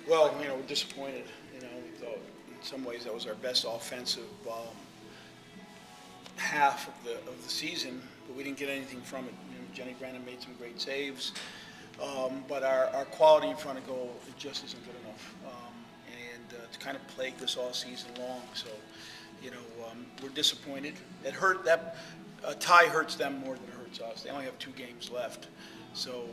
Well, we're disappointed. We thought in some ways that was our best offensive half of the season, but we didn't get anything from it. Jenny Brandon made some great saves, but our quality in front of goal it just isn't good enough, and it's kind of plagued us all season long. So, we're disappointed. It hurt that a tie hurts them more than it hurts us. They only have 2 games left, so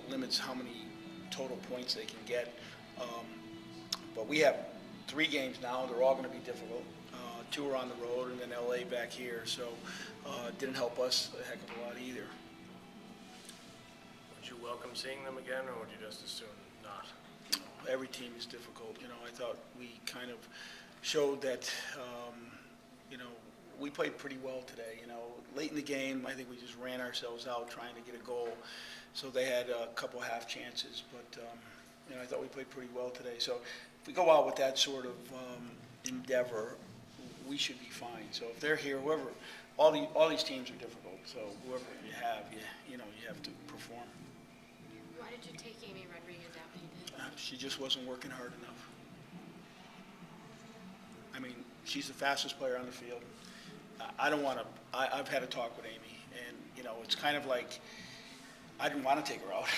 limits how many total points they can get. Um, but we have 3 games now. They're all going to be difficult. 2 are on the road, and then LA back here. So it didn't help us a heck of a lot either. Would you welcome seeing them again, or would you just as soon not? Every team is difficult. I thought we kind of showed that, we played pretty well today. Late in the game, I think we just ran ourselves out trying to get a goal. So they had a couple half chances, but I thought we played pretty well today. So if we go out with that sort of endeavor, we should be fine. So if they're here, whoever, all these teams are difficult. So whoever you have, you have to perform. Why did you take Amy Rodriguez out when you did? She just wasn't working hard enough. I mean, she's the fastest player on the field. I don't want to. I've had a talk with Amy, and it's kind of like I didn't want to take her out.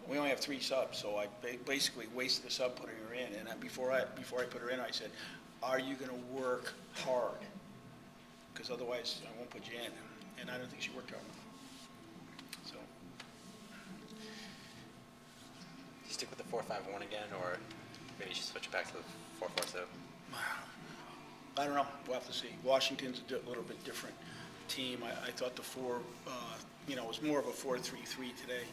We only have 3 subs, so I basically wasted a sub putting her in. And before I put her in, I said, "Are you going to work hard? Because otherwise, I won't put you in." And I don't think she worked hard enough. So. Do you stick with the 4-5-1 again, or maybe you should switch it back to the 4-4-2? I don't know. We'll have to see. Washington's a little bit different team. I thought the 4, was more of a 4-3-3 today.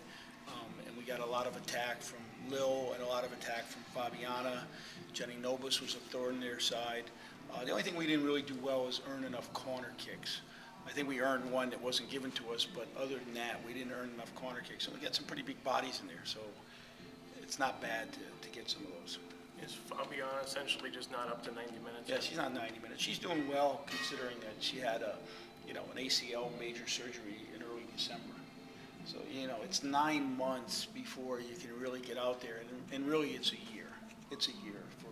And we got a lot of attack from Lil and a lot of attack from Fabiana. Jenny Nobis was a thorn in their side. The only thing we didn't really do well was earn enough corner kicks. I think we earned one that wasn't given to us, but other than that, we didn't earn enough corner kicks. And we got some pretty big bodies in there, so it's not bad to get some of those. Is Fabiana essentially just not up to 90 minutes? Yeah, she's not 90 minutes. She's doing well considering that she had an ACL major surgery in early December. So, it's 9 months before you can really get out there, and really it's a year. It's a year for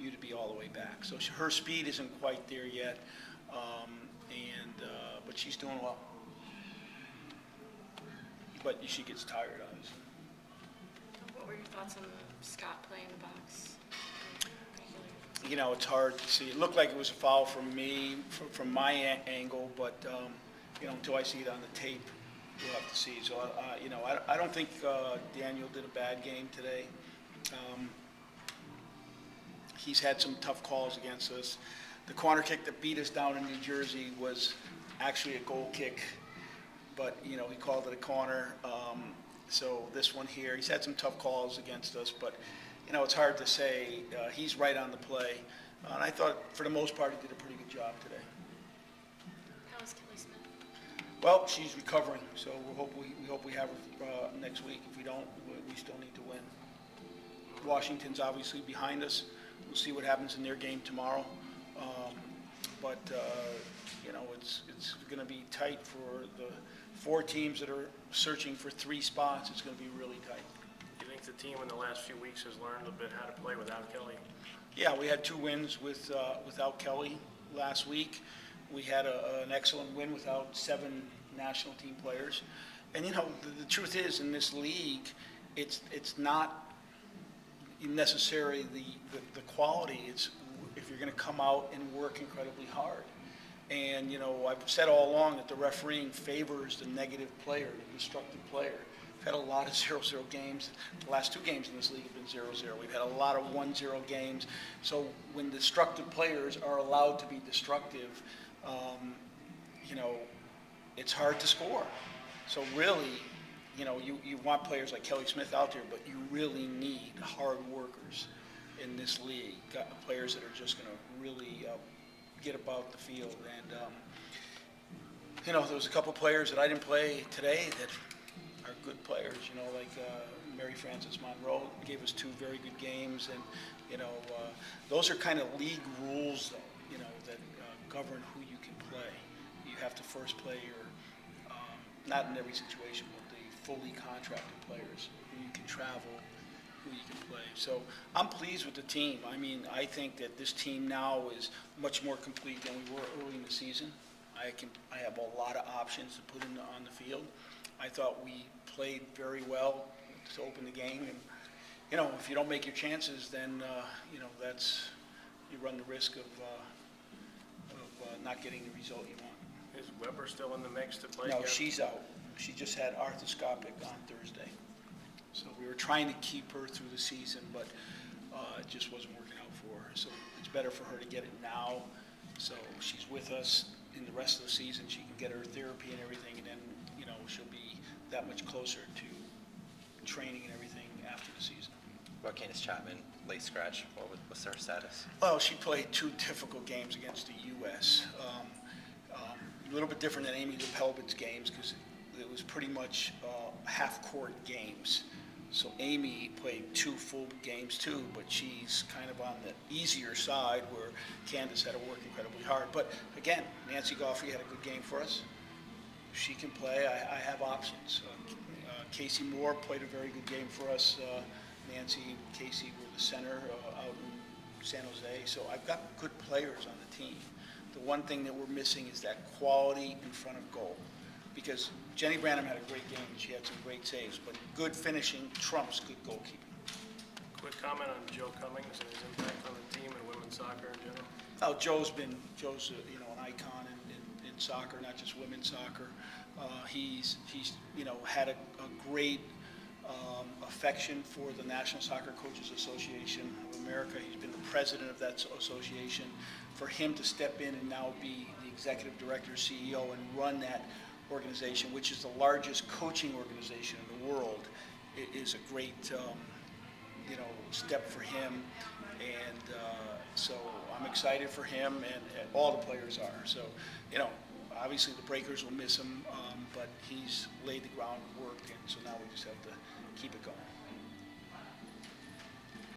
you to be all the way back. So her speed isn't quite there yet, but she's doing well. But she gets tired, obviously. What were your thoughts on Scott playing the box? It's hard to see. It looked like it was a foul from me, from my angle, but, until I see it on the tape, we'll have to see. So, I don't think Daniel did a bad game today. He's had some tough calls against us. The corner kick that beat us down in New Jersey was actually a goal kick, but, he called it a corner. So this one here, he's had some tough calls against us, but, it's hard to say. He's right on the play. And I thought, for the most part, he did a pretty good job today. How is Kelly Smith? Well, she's recovering, so we hope we have her next week. If we don't, we still need to win. Washington's obviously behind us. We'll see what happens in their game tomorrow. But it's going to be tight for the 4 teams that are searching for 3 spots. It's going to be really tight. Do you think the team in the last few weeks has learned a bit how to play without Kelly? Yeah, we had 2 wins without Kelly last week. We had an excellent win without 7 national team players. And, the truth is, in this league, it's not necessarily the quality. It's if you're going to come out and work incredibly hard. And, I've said all along that the refereeing favors the negative player, the destructive player. We've had a lot of 0-0 games. The last 2 games in this league have been 0-0. We've had a lot of 1-0 games. So when destructive players are allowed to be destructive, it's hard to score. So really, you want players like Kelly Smith out there, but you really need hard workers in this league, players that are just going to really get about the field. And, there was a couple players that I didn't play today that are good players, like Mary Frances Monroe gave us 2 very good games. And, those are kind of league rules, though, that govern who you can play. You have to first play not in every situation, but the fully contracted players who you can travel who you can play. So I'm pleased with the team. I mean, I think that this team now is much more complete than we were early in the season. I have a lot of options to put on the field. I thought we played very well to open the game, and you know, if you don't make your chances, then you know, you run the risk of not getting the result you want. Is Weber still in the mix to play No, again? she's out. She just had arthroscopic on Thursday. So we were trying to keep her through the season, but it just wasn't working out for her. So it's better for her to get it now. So she's with us in the rest of the season. She can get her therapy and everything, and then, you know, she'll be that much closer to training and everything after the season. What about Candace Chapman, late scratch? What's her status? Well, she played 2 difficult games against the U.S. A little bit different than Amy DePelbit's games because it was pretty much half-court games. So Amy played 2 full games too, but she's kind of on the easier side where Candace had to work incredibly hard. But again, Nancy Goffrey had a good game for us. She can play. I have options. Casey Moore played a very good game for us. Nancy and Casey were the center out in San Jose. So I've got good players on the team. The one thing that we're missing is that quality in front of goal. Because Jenny Branham had a great game, and she had some great saves, but good finishing trumps good goalkeeping. Quick comment on Joe Cummings and his impact on the team and women's soccer in general. Oh, Joe's you know, an icon in soccer, not just women's soccer. He's you know, had a great affection for the National Soccer Coaches Association of America. He's been the president of that association. For him to step in and now be the executive director, CEO, and run that organization, which is the largest coaching organization in the world, is a great you know, step for him. And so I'm excited for him, and all the players are. So, you know, obviously the Breakers will miss him, but he's laid the groundwork, and so now we just have to keep it going.